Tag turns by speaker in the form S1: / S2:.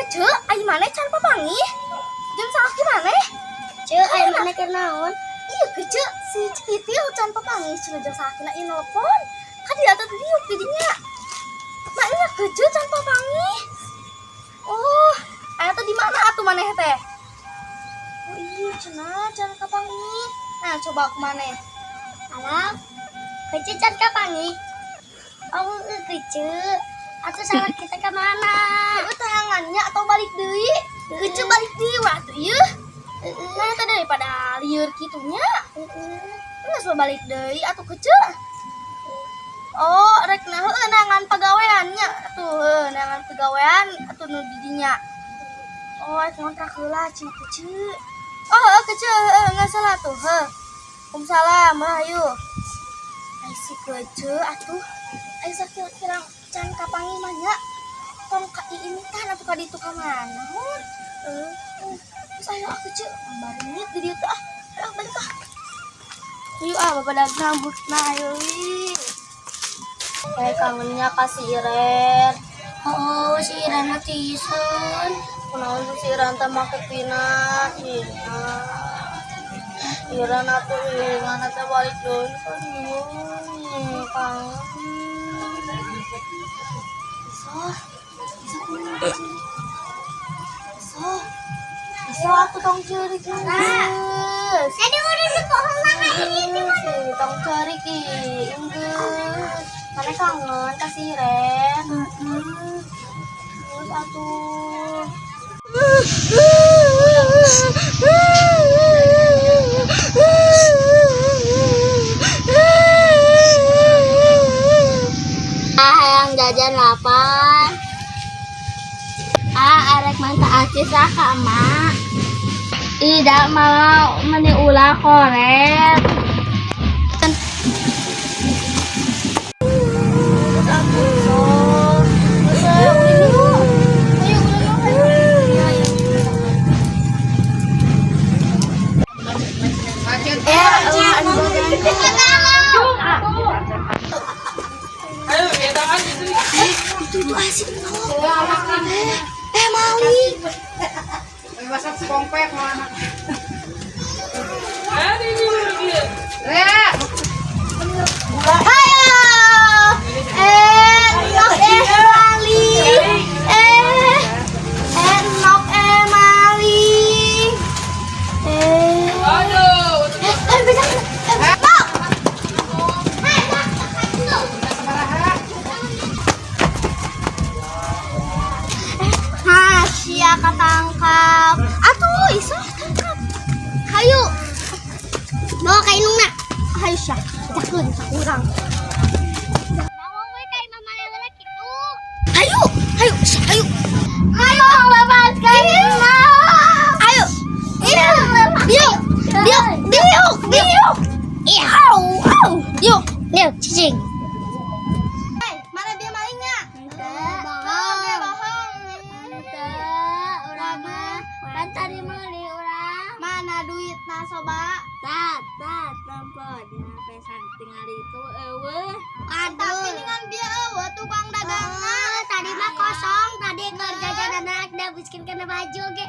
S1: kece, ayo mana can papangi? Jam salah gimana?
S2: Ce, ayo mana keur naon?
S1: Iya kece, si Cikitil can papangi cenah jam salah kena ieu nelpon. Kan dia teh diuk di dinya. Nah, iya kece can papangi. Oh, aya teh di mana atuh maneh teh? Oh iya cenah can papangi. Nah, coba aku maneh.
S2: Alah, kece can kapangi. Oh, kece. Atuh salah kita ke mana?
S1: Itu tayangannya atau balik deui? Kece balik deui waktu ieu. Nah, teh daripada lieur kitunya. Geus balik deui atuh kece. Oh, rek nah heueuh nangan pagaweannya atuh heueuh nangan pagawean atuh nu di dinya. Oh, rek ngontrak heula cing kece. Oh, heueuh kece heueuh geus salah tuh heuh. Waalaikumsalam, ayo. Ai si kece atuh. Ai sakira-kira can kapangi mah nya. Tong ka iimitan atuh ka ditu ka manaon? Terus ayo aku kece baringit di dieu teh ah. Ayo balik ah. Yuk ah, bapak dagang rambut nah ayo wi. Kayak kangennya kasih Iren.
S2: Oh, si Iren mah tison.
S1: Kunaon si Iren teh make pina. Iren atuh iringan teh balik deui kan kangen. So aku tong ceurik geus.
S2: Jadi udah di pohon mana ini mana?
S1: Tong ceurik geus. Mana kangen ka si Iren. Terus atuh.
S2: Yang jajan lapar. Arek manta acis ka mak. Tidak mau meni ulah koret.
S1: Mali.
S3: Masak sepongpek mana?
S1: Ayo. Nok Mali. Nok Mali.
S3: Aduh.
S1: Sia katangkap. Atuh, iso tangkap. Hayu.
S2: Bawa ka inungna.
S1: Hayu sia. Cakeun sakurang.
S2: Bawa we ka imah mana heula kitu.
S1: Hayu, hayu, hayu.
S2: Ayo lepaskan Inna.
S1: Ayo. Diuk.
S2: Iya.
S1: Diuk.
S2: Liu, cicing.
S1: Hey, mana dia malingnya?
S2: Urang mah kan tadi meuli urang.
S1: Mana duitna soba?
S2: Tat, nampo dina pesan tinggal itu eueuh.
S1: Tapi dengan dia eueuh tukang dagang.
S2: Tadi mah kosong, tadi keur jajanan anak da biskin kena baju ge.